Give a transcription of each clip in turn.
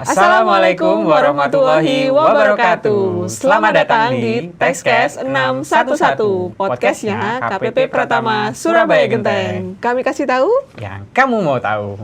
Assalamualaikum warahmatullahi wabarakatuh. Selamat datang di Textcast 611, podcastnya KPP Pratama Surabaya Genteng. Kami kasih tahu yang kamu mau tahu.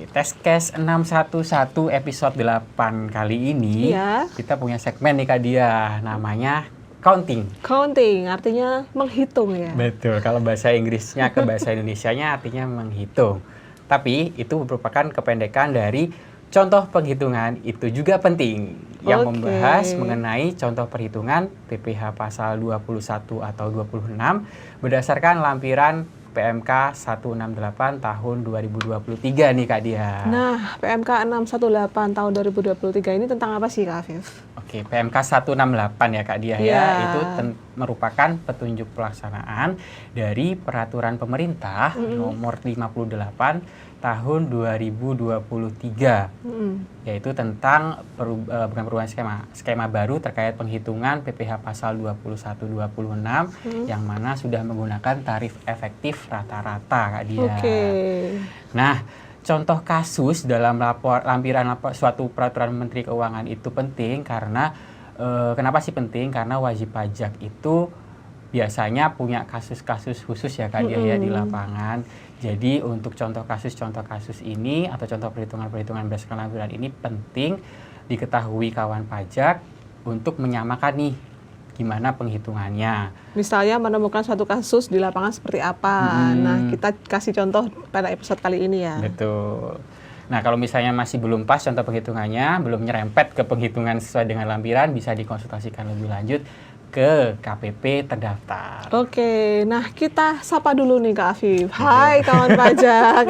Textcast 611 episode 8 kali ini kita punya segmen nih Kak Dia, namanya counting. Counting artinya menghitung ya. Betul, kalau bahasa Inggrisnya ke bahasa Indonesianya artinya menghitung. Tapi itu merupakan kependekan dari contoh penghitungan itu juga penting, yang membahas mengenai contoh perhitungan PPh pasal 21 atau 26 berdasarkan lampiran PMK 168 tahun 2023 nih Kak Dia. Nah, PMK 618 tahun 2023 ini tentang apa sih Kak Afif? Oke, PMK 168 ya Kak Dia ya. Itu merupakan petunjuk pelaksanaan dari peraturan pemerintah nomor 58 tahun 2023, yaitu tentang bukan perubahan skema baru terkait penghitungan PPh pasal 21-26 yang mana sudah menggunakan tarif efektif rata-rata Kak Dia. Nah, contoh kasus dalam lampiran suatu peraturan Menteri Keuangan itu penting karena kenapa sih penting? Karena wajib pajak itu biasanya punya kasus-kasus khusus ya Kak Dia ya di lapangan. Jadi untuk contoh kasus ini atau contoh perhitungan berdasarkan lampiran ini penting diketahui kawan pajak untuk menyamakan nih gimana penghitungannya. Misalnya menemukan suatu kasus di lapangan seperti apa. Nah, kita kasih contoh pada episode kali ini ya. Betul. Nah, kalau misalnya masih belum pas contoh penghitungannya, belum nyerempet ke penghitungan sesuai dengan lampiran, bisa dikonsultasikan lebih lanjut ke KPP terdaftar. Oke, nah kita sapa dulu nih Kak Afif. Hai kawan pajak.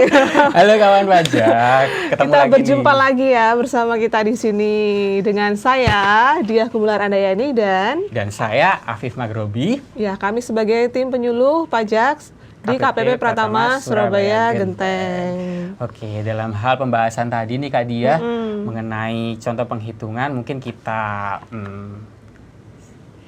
Halo kawan pajak, ketemu kita lagi berjumpa lagi ya bersama kita di sini dengan saya Diah Kumular Andayani dan saya Afif Magrobi. Ya, kami sebagai tim penyuluh pajak di KPP Pratama Surabaya Genteng. Oke, dalam hal pembahasan tadi nih Kak Dia mengenai contoh penghitungan, mungkin kita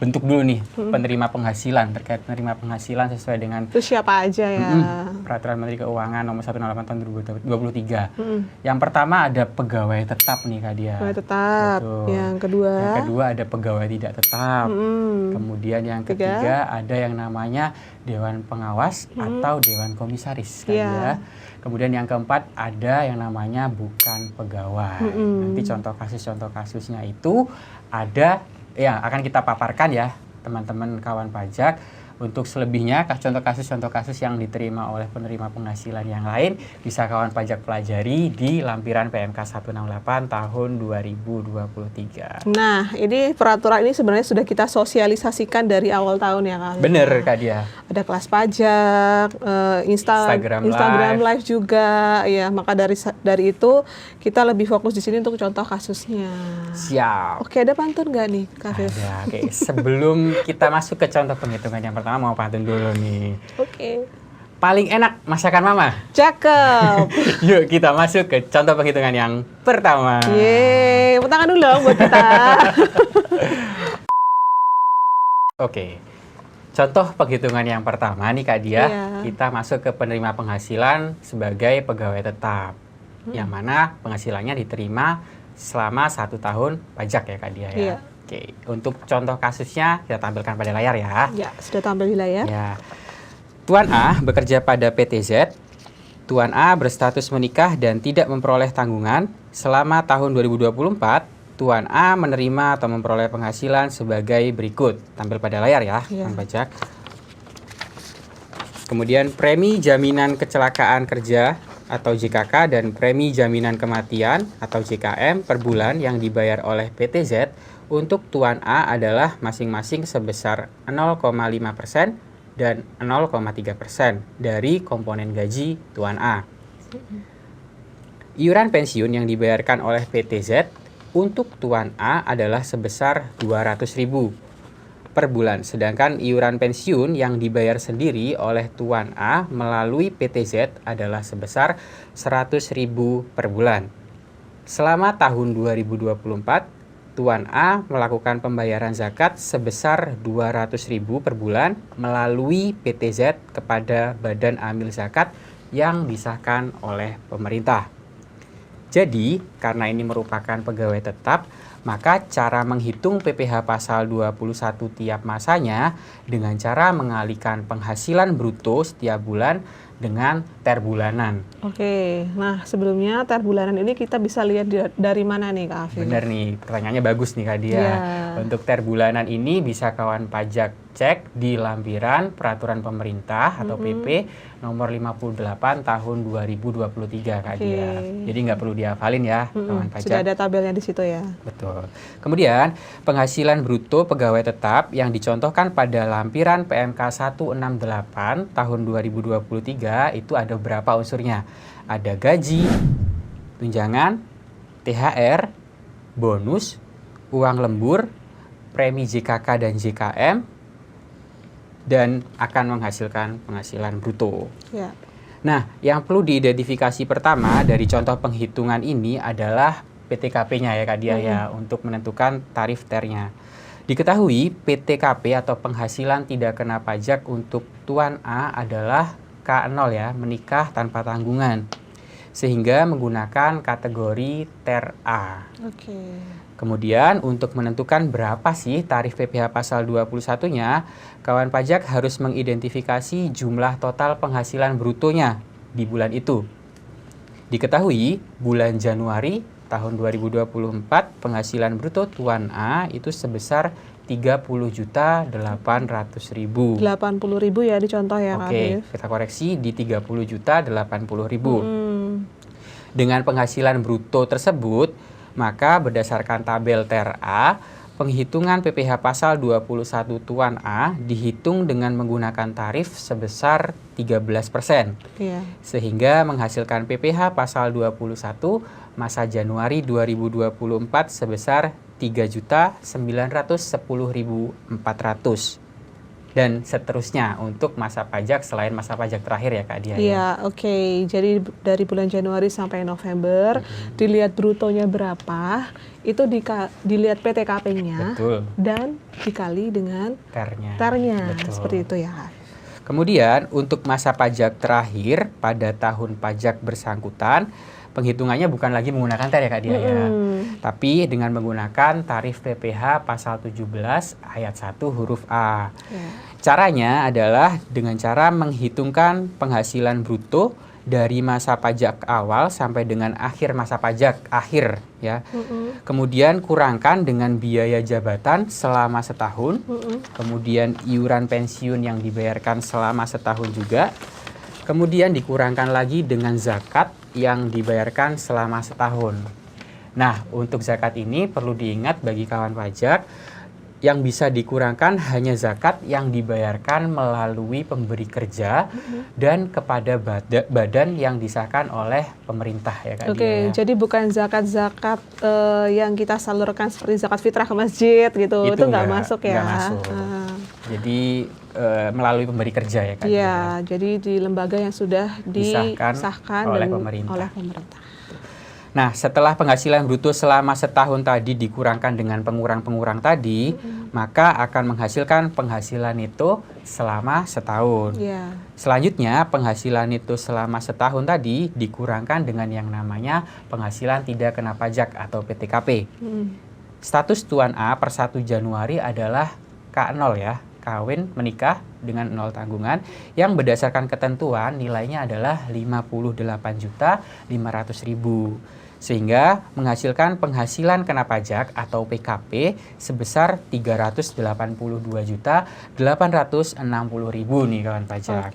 bentuk dulu nih penerima penghasilan, terkait penerima penghasilan sesuai dengan itu siapa aja ya? Peraturan Menteri Keuangan nomor 168 tahun 2023. Yang pertama ada pegawai tetap nih Kak Dia. Pegawai tetap. Betul. Yang kedua ada pegawai tidak tetap. Kemudian yang ketiga ada yang namanya Dewan Pengawas atau Dewan Komisaris Kak Dia. Kemudian yang keempat ada yang namanya bukan pegawai. Nanti contoh kasusnya itu ada ya, akan kita paparkan ya teman-teman kawan pajak. Untuk selebihnya contoh kasus yang diterima oleh penerima penghasilan yang lain bisa kawan pajak pelajari di lampiran PMK 168 tahun 2023. Nah, ini peraturan ini sebenarnya sudah kita sosialisasikan dari awal tahun ya Kak. Bener Kak Dia. Ada kelas pajak, Instagram live juga ya. Maka dari itu kita lebih fokus di sini untuk contoh kasusnya. Siap. Oke, ada pantun nggak nih Kak Fif? Ada. Oke, sebelum kita masuk ke contoh penghitungan yang pertama, mau pantun dulu nih. Oke. Paling enak masakan Mama? Cakep. Yuk kita masuk ke contoh penghitungan yang pertama. Yeay, tepuk tangan dulu dong buat kita. Oke. Contoh penghitungan yang pertama nih Kak Dia, kita masuk ke penerima penghasilan sebagai pegawai tetap. Yang mana penghasilannya diterima selama 1 tahun pajak ya Kak Dia ya. Oke, untuk contoh kasusnya kita tampilkan pada layar ya. Ya, sudah tampil di layar. Ya. Tuan A bekerja pada PT Z. Tuan A berstatus menikah dan tidak memperoleh tanggungan. Selama tahun 2024, Tuan A menerima atau memperoleh penghasilan sebagai berikut. Tampil pada layar ya, kawan pajak. Kemudian premi jaminan kecelakaan kerja atau JKK dan premi jaminan kematian atau JKM per bulan yang dibayar oleh PT Z untuk Tuan A adalah masing-masing sebesar 0,5% dan 0,3% dari komponen gaji Tuan A. Iuran pensiun yang dibayarkan oleh PT Z untuk Tuan A adalah sebesar 200.000. per bulan. Sedangkan iuran pensiun yang dibayar sendiri oleh Tuan A melalui PTZ adalah sebesar 100.000 per bulan. Selama tahun 2024, Tuan A melakukan pembayaran zakat sebesar 200.000 per bulan melalui PTZ kepada Badan Amil Zakat yang disahkan oleh pemerintah. Jadi, karena ini merupakan pegawai tetap, maka cara menghitung PPh pasal 21 tiap masanya dengan cara mengalihkan penghasilan bruto setiap bulan dengan ter bulanan. Oke, nah sebelumnya ter bulanan ini kita bisa lihat dari mana nih Kak Afif? Benar nih, pertanyaannya bagus nih Kak Dia. Ya. Untuk ter bulanan ini bisa kawan pajak cek di lampiran peraturan pemerintah atau PP nomor 58 tahun 2023 Kak Dia. Jadi nggak perlu dihafalin ya kawan pajak. Sudah ada tabelnya di situ ya. Betul. Kemudian penghasilan bruto pegawai tetap yang dicontohkan pada lampiran PMK 168 tahun 2023 itu ada beberapa unsurnya. Ada gaji, tunjangan, THR, bonus, uang lembur, premi JKK dan JKM, dan akan menghasilkan penghasilan bruto. Ya. Nah, yang perlu diidentifikasi pertama dari contoh penghitungan ini adalah PTKP-nya ya Kak Dia ya, untuk menentukan tarif ternya. Diketahui PTKP atau penghasilan tidak kena pajak untuk Tuan A adalah K0 ya, menikah tanpa tanggungan. Sehingga menggunakan kategori ter A. Oke. Kemudian untuk menentukan berapa sih tarif PPh pasal 21-nya, kawan pajak harus mengidentifikasi jumlah total penghasilan brutonya di bulan itu. Diketahui bulan Januari tahun 2024 penghasilan bruto Tuan A itu sebesar 30.800.000. 80.000 ya dicontoh ya Kak Oke, Afif. kita koreksi di 30.080.000. Dengan penghasilan bruto tersebut, maka berdasarkan tabel ter A, penghitungan PPh pasal 21 Tuan A dihitung dengan menggunakan tarif sebesar 13%. Iya. Sehingga menghasilkan PPh pasal 21 masa Januari 2024 sebesar 3.910.400 dan seterusnya untuk masa pajak selain masa pajak terakhir ya Kak Dia. Iya, oke. Jadi dari bulan Januari sampai November dilihat brutonya berapa, itu dilihat PTKP-nya Betul. dan dikali dengan Ternya. Betul. Seperti itu ya. Kemudian untuk masa pajak terakhir pada tahun pajak bersangkutan, penghitungannya bukan lagi menggunakan ter ya Kak Dia ya, tapi dengan menggunakan tarif PPh pasal 17 ayat 1 huruf A. Ya. Caranya adalah dengan cara menghitungkan penghasilan bruto dari masa pajak awal sampai dengan akhir masa pajak akhir ya. Kemudian kurangkan dengan biaya jabatan selama setahun. Kemudian iuran pensiun yang dibayarkan selama setahun juga. Kemudian dikurangkan lagi dengan zakat yang dibayarkan selama setahun. Nah, untuk zakat ini perlu diingat bagi kawan pajak, yang bisa dikurangkan hanya zakat yang dibayarkan melalui pemberi kerja dan kepada badan yang disahkan oleh pemerintah ya Kak Dia. Oke, jadi bukan zakat-zakat yang kita salurkan seperti zakat fitrah ke masjid gitu, itu nggak masuk ya? Nggak masuk. Jadi melalui pemberi kerja ya Kak Dia. Iya, jadi di lembaga yang sudah disahkan oleh dan pemerintah. oleh pemerintah. Nah, setelah penghasilan bruto selama setahun tadi dikurangkan dengan pengurang-pengurang tadi, maka akan menghasilkan penghasilan neto selama setahun. Yeah. Selanjutnya, penghasilan neto selama setahun tadi dikurangkan dengan yang namanya penghasilan tidak kena pajak atau PTKP. Status Tuan A per 1 Januari adalah K0 ya, kawin menikah dengan 0 tanggungan, yang berdasarkan ketentuan nilainya adalah 58.500.000. Sehingga menghasilkan penghasilan kena pajak atau PKP sebesar 382.860.000 nih kawan pajak.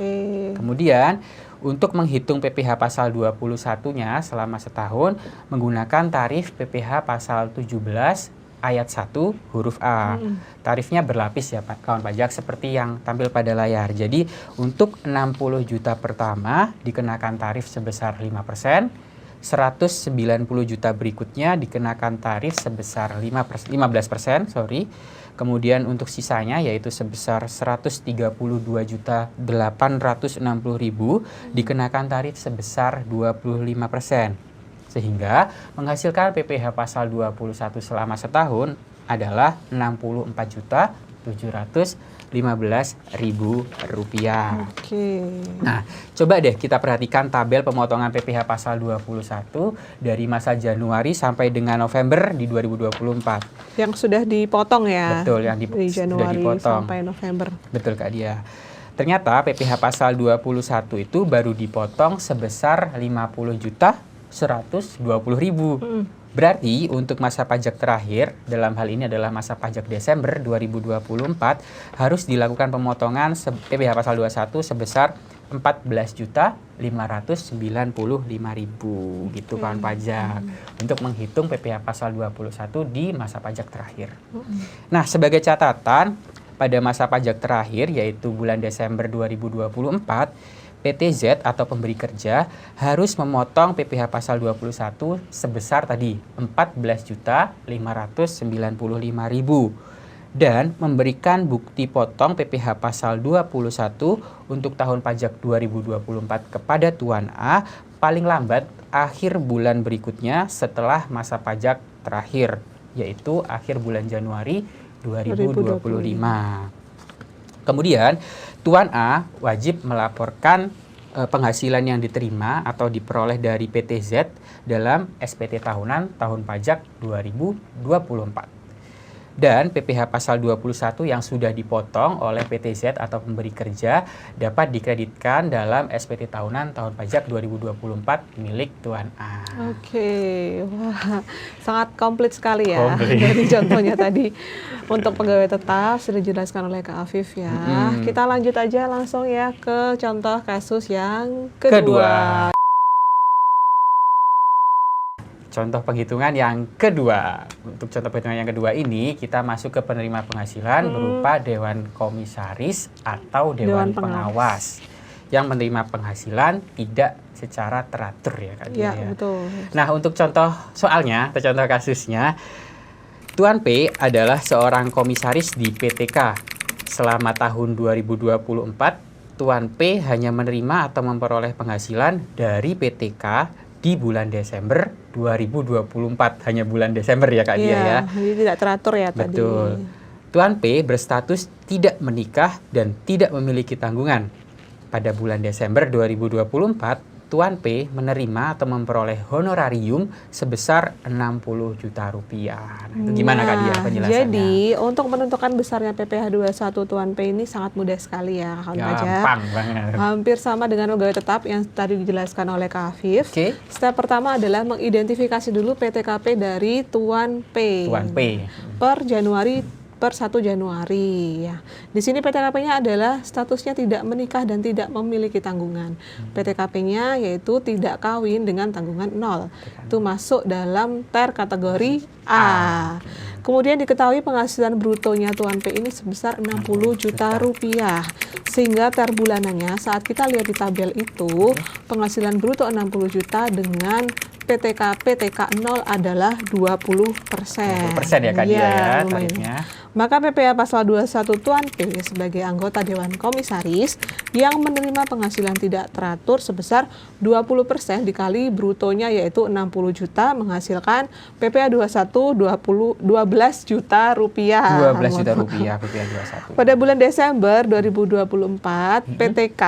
Kemudian untuk menghitung PPh pasal 21-nya selama setahun menggunakan tarif PPh pasal 17 ayat 1 huruf A. Tarifnya berlapis ya kawan pajak seperti yang tampil pada layar. Jadi untuk 60 juta pertama dikenakan tarif sebesar 5%. 190 juta berikutnya dikenakan tarif sebesar 15%, Kemudian untuk sisanya yaitu sebesar 132.860.000 dikenakan tarif sebesar 25%. Sehingga menghasilkan PPh pasal 21 selama setahun adalah Rp64.715.000. Oke. Nah, coba deh kita perhatikan tabel pemotongan PPh pasal 21 dari masa Januari sampai dengan November di 2024. Yang sudah dipotong ya. Betul, yang dari sudah Januari dipotong sampai November. Betul Kak Dia. Ternyata PPh pasal 21 itu baru dipotong sebesar 50.120.000. Berarti untuk masa pajak terakhir, dalam hal ini adalah masa pajak Desember 2024, harus dilakukan pemotongan PPh pasal 21 sebesar 14.595.000 gitu kawan pajak untuk menghitung PPh pasal 21 di masa pajak terakhir. Nah, sebagai catatan, pada masa pajak terakhir yaitu bulan Desember 2024, PTZ atau pemberi kerja harus memotong PPh pasal 21 sebesar tadi 14.595.000 dan memberikan bukti potong PPh pasal 21 untuk tahun pajak 2024 kepada Tuan A paling lambat akhir bulan berikutnya setelah masa pajak terakhir, yaitu akhir bulan Januari 2025. Kemudian, Tuan A wajib melaporkan penghasilan yang diterima atau diperoleh dari PTZ dalam SPT tahunan tahun pajak 2024. Dan PPh pasal 21 yang sudah dipotong oleh PTZ atau pemberi kerja dapat dikreditkan dalam SPT tahunan tahun pajak 2024 milik Tuan A. Oke, wah sangat komplit sekali ya dari contohnya tadi. Untuk pegawai tetap sudah dijelaskan oleh Kak Afif ya. Kita lanjut aja langsung ya ke contoh kasus yang kedua. Contoh penghitungan yang kedua. Untuk contoh penghitungan yang kedua ini kita masuk ke penerima penghasilan berupa Dewan Komisaris atau Dewan Pengawas yang menerima penghasilan tidak secara teratur ya Kak Dia. Iya, betul. Nah, untuk contoh soalnya atau contoh kasusnya, Tuan P adalah seorang komisaris di PTK. Selama tahun 2024, Tuan P hanya menerima atau memperoleh penghasilan dari PTK di bulan Desember 2024. Hanya bulan Desember ya Kak Dia ya. Jadi tidak teratur ya tadi. Betul. Tuan P berstatus tidak menikah dan tidak memiliki tanggungan. Pada bulan Desember 2024, Tuan P menerima atau memperoleh honorarium sebesar Rp60 juta. Nah, itu gimana Kak Dia penjelasannya? Jadi, untuk menentukan besarnya PPh 21 Tuan P ini sangat mudah sekali ya, kawan pajak. Gampang banget. Hampir sama dengan pegawai tetap yang tadi dijelaskan oleh Kak Afif. Oke. Step pertama adalah mengidentifikasi dulu PTKP dari Tuan P. Tuan P. Per 1 Januari ya. Di sini PTKP-nya adalah statusnya tidak menikah dan tidak memiliki tanggungan. PTKP-nya yaitu tidak kawin dengan tanggungan 0. Itu masuk dalam ter kategori A. Kemudian diketahui penghasilan brutonya Tuan P ini sebesar Rp60 juta. Sehingga ter bulanannya saat kita lihat di tabel itu penghasilan bruto 60 juta dengan PTKP TK0 adalah 20%. 20% ya Kak Dia ya tarifnya. Maka PPh pasal 21 Tuan P sebagai anggota Dewan Komisaris yang menerima penghasilan tidak teratur sebesar 20% dikali brutonya yaitu 60 juta menghasilkan PPh 21 12 juta rupiah. 12 juta rupiah PPh 21. Pada bulan Desember 2024, PTK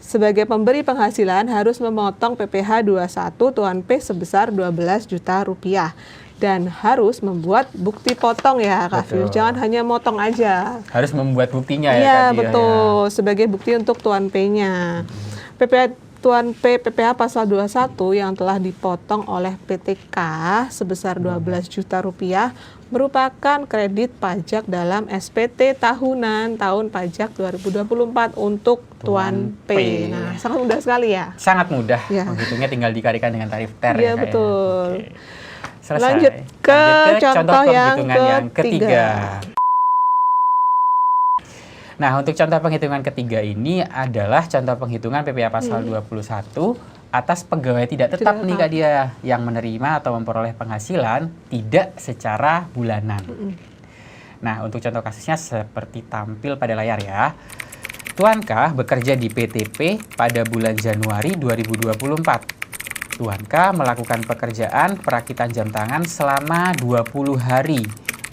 sebagai pemberi penghasilan harus memotong PPh 21 Tuan P sebesar 12 juta rupiah. Dan harus membuat bukti potong ya Kak Fir. Jangan hanya motong aja. Harus membuat buktinya ya Kak Iya Dia, betul, sebagai bukti untuk Tuan P-nya. PPh Tuan P PPh pasal 21 yang telah dipotong oleh PTK sebesar 12 juta rupiah merupakan kredit pajak dalam SPT tahunan tahun pajak 2024 untuk Tuan P. Nah, sangat mudah sekali ya. Sangat mudah. Menghitungnya tinggal dikalikan dengan tarif TER ya. Iya betul. Selesai. Lanjut ke contoh yang ketiga. Nah, untuk contoh penghitungan ketiga ini adalah contoh penghitungan PPh pasal 21 atas pegawai tidak tetap nih Kak Dia yang menerima atau memperoleh penghasilan tidak secara bulanan. Nah, untuk contoh kasusnya seperti tampil pada layar ya. Tuan K bekerja di PTP pada bulan Januari 2024. Tuan K melakukan pekerjaan perakitan jam tangan selama 20 hari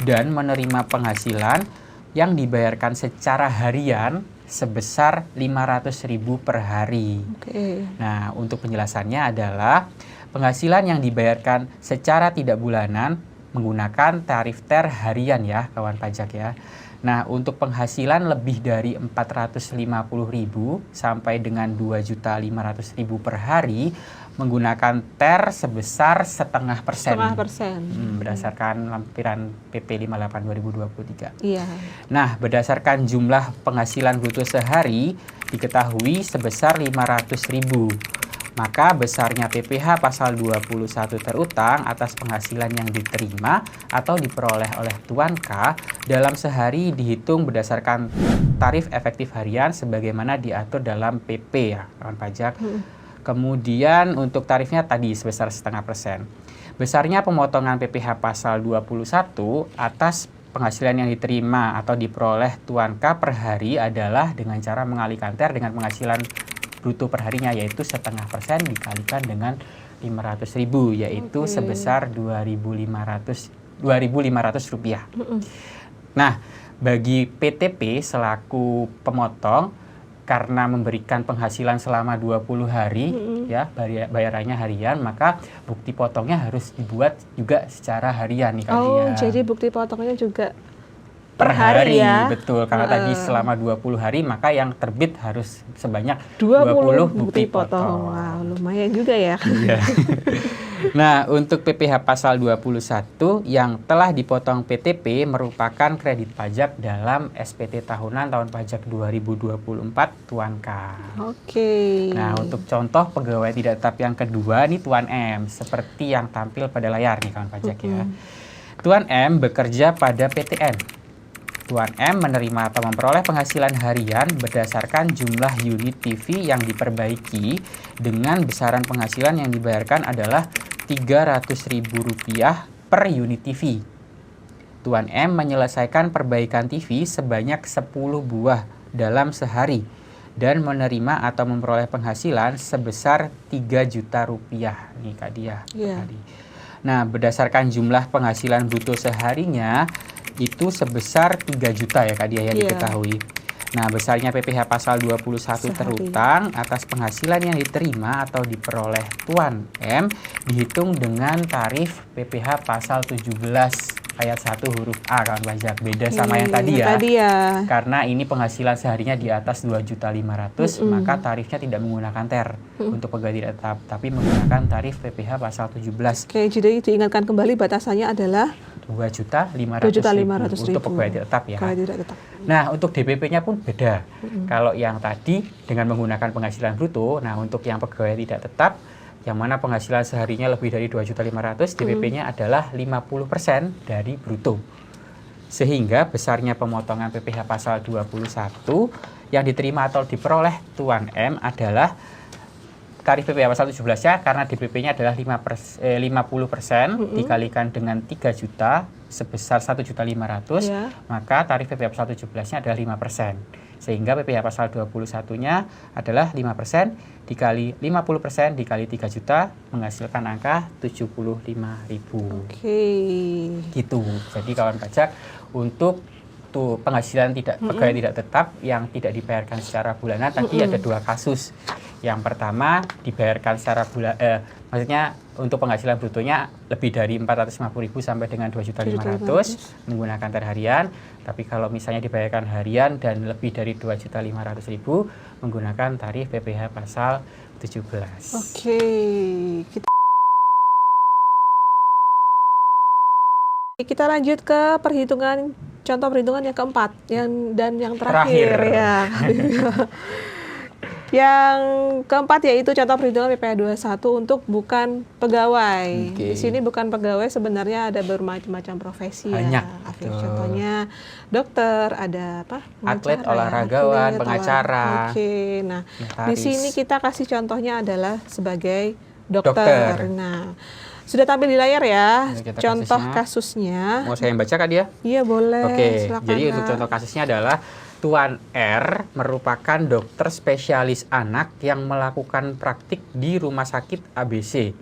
dan menerima penghasilan yang dibayarkan secara harian sebesar 500.000 per hari. Nah, untuk penjelasannya adalah penghasilan yang dibayarkan secara tidak bulanan menggunakan tarif TER harian ya, kawan pajak ya. Nah, untuk penghasilan lebih dari 450.000 sampai dengan 2.500.000 per hari menggunakan TER sebesar 0,5%. Berdasarkan lampiran PP 58 2023. Iya. Nah, berdasarkan jumlah penghasilan bruto sehari diketahui sebesar 500.000. Maka besarnya PPh pasal 21 terutang atas penghasilan yang diterima atau diperoleh oleh Tuan K dalam sehari dihitung berdasarkan tarif efektif harian sebagaimana diatur dalam PP ya, kawan pajak. Kemudian untuk tarifnya tadi sebesar 0,5%. Besarnya pemotongan PPh pasal 21 atas penghasilan yang diterima atau diperoleh Tuan K per hari adalah dengan cara mengalihkan TER dengan penghasilan bruto perharinya, yaitu 0,5% dikalikan dengan 500.000, yaitu sebesar 2.500 rupiah. Nah, bagi PTP selaku pemotong karena memberikan penghasilan selama 20 hari ya, bayarannya harian, maka bukti potongnya harus dibuat juga secara harian nih Kak Dia. Jadi bukti potongnya juga per hari ya? Betul, karena tadi selama 20 hari maka yang terbit harus sebanyak 20 bukti potong. Wow, lumayan juga ya. Iya. Nah, untuk PPh pasal 21 yang telah dipotong PTP merupakan kredit pajak dalam SPT tahunan tahun pajak 2024 Tuan K. Nah, untuk contoh pegawai tidak tetap yang kedua nih Tuan M, seperti yang tampil pada layar nih kawan pajak ya. Tuan M bekerja pada PTN. Tuan M menerima atau memperoleh penghasilan harian berdasarkan jumlah unit TV yang diperbaiki dengan besaran penghasilan yang dibayarkan adalah Rp300.000 per unit TV. Tuan M menyelesaikan perbaikan TV sebanyak 10 buah dalam sehari dan menerima atau memperoleh penghasilan sebesar Rp3 juta nih Kak Dia. Nah, berdasarkan jumlah penghasilan bruto seharinya itu sebesar 3 juta ya Kak Dia ya diketahui. Nah, besarnya PPh pasal 21 terutang atas penghasilan yang diterima atau diperoleh Tuan M dihitung dengan tarif PPh pasal 17 ayat 1 huruf A kawan pajak. Beda sama yang tadi ya. Karena ini penghasilan seharinya di atas 2.500.000 maka tarifnya tidak menggunakan TER untuk pegawai tidak tetap, tapi menggunakan tarif PPh pasal 17. Jadi diingatkan kembali batasannya adalah 2.500.000 untuk pegawai tidak tetap ya. Nah, untuk DPP-nya pun beda. Kalau yang tadi dengan menggunakan penghasilan bruto, nah untuk yang pegawai tidak tetap yang mana penghasilan seharinya lebih dari 2.500.000, DPP-nya adalah 50% dari bruto. Sehingga besarnya pemotongan PPh pasal 21 yang diterima atau diperoleh Tuan M adalah tarif PPh pasal 17 ya, karena DPP-nya adalah 50% dikalikan dengan 3 juta sebesar 1.500.000, maka tarif PPh pasal 17-nya adalah 5%. Sehingga PPh pasal 21-nya adalah 5% dikali 50% dikali 3 juta menghasilkan angka 75.000. Gitu. Jadi kawan pajak, untuk penghasilan pegawai tidak tetap yang tidak dibayarkan secara bulanan tadi ada 2 kasus. Yang pertama dibayarkan secara maksudnya untuk penghasilan brutonya lebih dari 450.000 sampai dengan 2.500.000 menggunakan TER harian. Tapi kalau misalnya dibayarkan harian dan lebih dari 2.500.000 menggunakan tarif PPh pasal 17. Kita lanjut ke contoh perhitungan yang keempat dan yang terakhir. Ya. Yang keempat yaitu contoh perhitungan PPh 21 untuk bukan pegawai. Oke. Di sini bukan pegawai sebenarnya ada bermacam-macam profesi Banyak, ya. Afif. betul. Contohnya dokter, ada apa? Atlet, Pengacara ya, olahragawan, atlet, pengacara. Oke. Nah, di Notaris. sini kita kasih contohnya adalah sebagai Dokter. dokter. Nah, sudah tampil di layar ya Ini kita contoh kasusnya. Mau saya yang baca Kak Dia? Iya boleh. Oke, Silakan, jadi untuk Kak. contoh kasusnya adalah Tuan R merupakan dokter spesialis anak yang melakukan praktik di Rumah Sakit ABC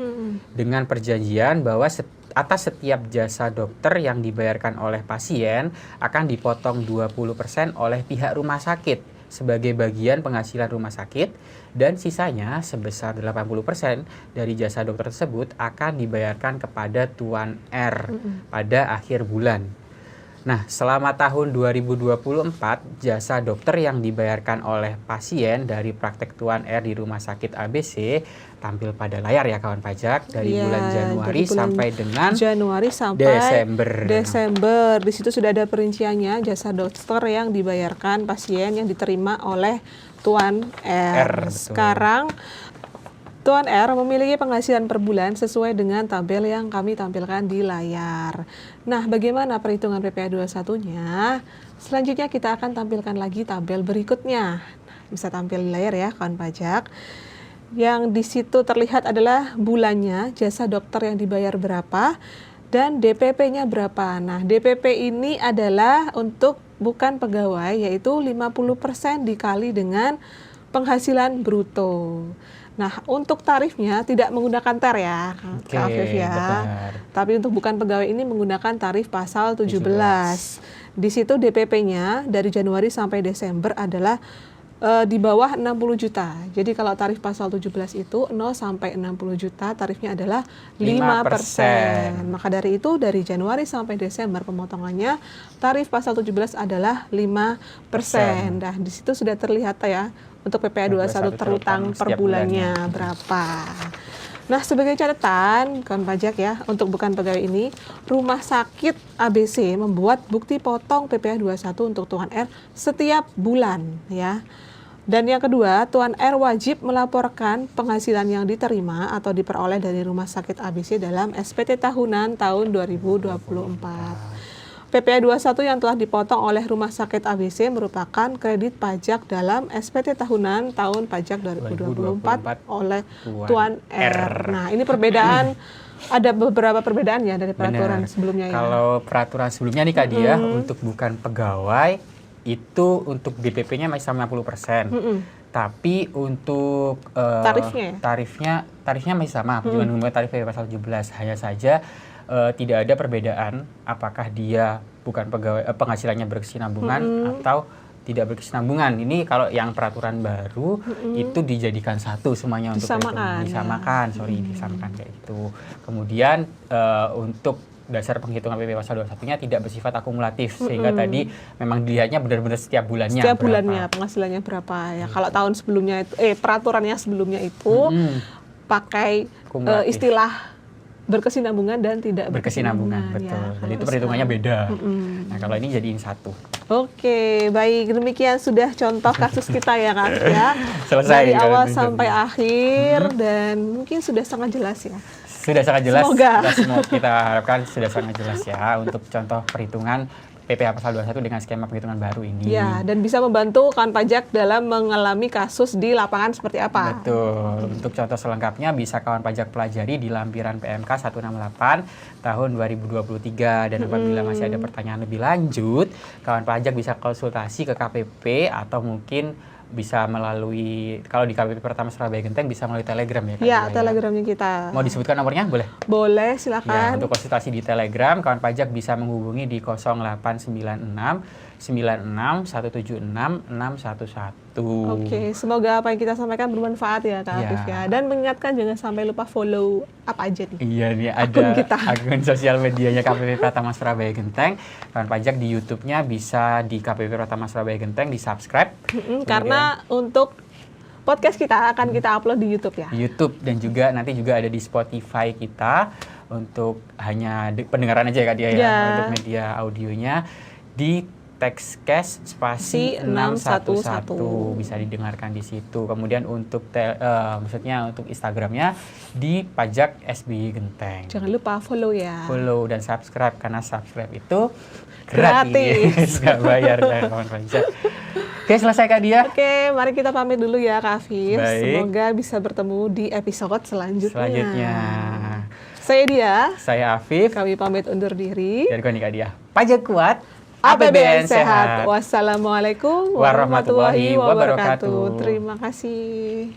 dengan perjanjian bahwa atas setiap jasa dokter yang dibayarkan oleh pasien akan dipotong 20% oleh pihak rumah sakit sebagai bagian penghasilan rumah sakit dan sisanya sebesar 80% dari jasa dokter tersebut akan dibayarkan kepada Tuan R pada akhir bulan. Nah, selama tahun 2024, jasa dokter yang dibayarkan oleh pasien dari praktek Tuan R di Rumah Sakit ABC tampil pada layar ya kawan pajak dari Iya, bulan Januari dari bulan sampai dengan Januari sampai Desember. Di situ sudah ada perinciannya jasa dokter yang dibayarkan pasien yang diterima oleh Tuan R. betul. Sekarang Tuan R memiliki penghasilan per bulan sesuai dengan tabel yang kami tampilkan di layar. Nah, bagaimana perhitungan PPh 21-nya? Selanjutnya kita akan tampilkan lagi tabel berikutnya. Bisa tampil di layar ya, kawan pajak. Yang di situ terlihat adalah bulannya, jasa dokter yang dibayar berapa, dan DPP-nya berapa. Nah, DPP ini adalah untuk bukan pegawai, yaitu 50% dikali dengan penghasilan bruto. Nah, untuk tarifnya tidak menggunakan TER ya, Kak Afif ya. benar. Tapi untuk bukan pegawai ini menggunakan tarif pasal 17. Di situ DPP-nya dari Januari sampai Desember adalah di bawah 60 juta. Jadi kalau tarif pasal 17 itu 0 sampai 60 juta, tarifnya adalah 5%. Maka dari itu dari Januari sampai Desember pemotongannya tarif pasal 17 adalah 5%. Nah, di situ sudah terlihat ya untuk PPh 21 terutang per bulannya berapa. Nah, sebagai catatan, kawan pajak ya, untuk bukan pegawai ini, Rumah Sakit ABC membuat bukti potong PPh 21 untuk Tuan R setiap bulan ya. Dan yang kedua, Tuan R wajib melaporkan penghasilan yang diterima atau diperoleh dari Rumah Sakit ABC dalam SPT tahunan tahun 2024. PPh 21 yang telah dipotong oleh Rumah Sakit ABC merupakan kredit pajak dalam SPT tahunan tahun pajak 2024 oleh Tuan R. Nah, ini perbedaan, ada beberapa perbedaan ya dari peraturan sebelumnya ya. Kalau peraturan sebelumnya nih Kak Dia, untuk bukan pegawai, itu untuk DPP-nya masih sama 50%. Tapi untuk tarifnya masih sama, dengan tarif pasal 17. Hanya saja tidak ada perbedaan apakah dia bukan pegawai penghasilannya berkesinambungan atau tidak berkesinambungan. Ini kalau yang peraturan baru itu dijadikan satu semuanya untuk disamakan kayak itu. Kemudian untuk dasar penghitungan PPh pasal 21-nya tidak bersifat akumulatif sehingga tadi memang dilihatnya benar-benar setiap bulannya. Setiap bulannya penghasilannya berapa ya. Kalau tahun sebelumnya itu peraturannya sebelumnya itu pakai istilah berkesinambungan dan tidak berkesinambungan. Betul. Ya, jadi itu perhitungannya beda. Nah, kalau ini jadiin satu. Oke, baik. Demikian sudah contoh kasus kita ya, Kak ya. Selesai. Dari awal sampai akhir dan mungkin sudah sangat jelas ya. Sudah sangat jelas. Semoga. Kita harapkan sudah sangat jelas ya untuk contoh perhitungan PPh pasal 21 dengan skema penghitungan baru ini. Ya, dan bisa membantu kawan pajak dalam mengalami kasus di lapangan seperti apa. Betul. Untuk contoh selengkapnya bisa kawan pajak pelajari di lampiran PMK 168 tahun 2023. Dan apabila masih ada pertanyaan lebih lanjut, kawan pajak bisa konsultasi ke KPP atau mungkin bisa melalui, kalau di KPP Pertama Surabaya Genteng bisa melalui Telegram ya Kak? Ya, Telegramnya kita. Mau disebutkan nomornya? Boleh? Boleh, silakan. Ya, untuk konsultasi di Telegram, kawan pajak bisa menghubungi di 0896 96 176 611. Oke, semoga apa yang kita sampaikan bermanfaat ya Kak Afif ya. Dan mengingatkan jangan sampai lupa follow apa aja nih. Iya nih, ada akun sosial medianya KPP Pratama Surabaya Genteng. Kawan pajak di YouTube-nya bisa di KPP Pratama Surabaya Genteng, di subscribe. Karena untuk podcast kita akan kita upload di YouTube ya. YouTube dan juga nanti juga ada di Spotify kita untuk hanya pendengaran aja ya Kak Dia ya. Untuk media audionya di teks cash spasi 611 bisa didengarkan di situ. Kemudian untuk maksudnya untuk Instagramnya di Pajak SBY Genteng. Jangan lupa follow ya. Follow dan subscribe karena subscribe itu Gratis. nggak bayar kawan pajak. Oke, selesai Kak Dia. Oke, mari kita pamit dulu ya Kak Afif. Baik. Semoga bisa bertemu di episode selanjutnya. Saya Dia. Saya Afif. Kami pamit undur diri. Dari Kak Dia. Pajak kuat, APBN sehat. Wassalamualaikum warahmatullahi wabarakatuh. Terima kasih.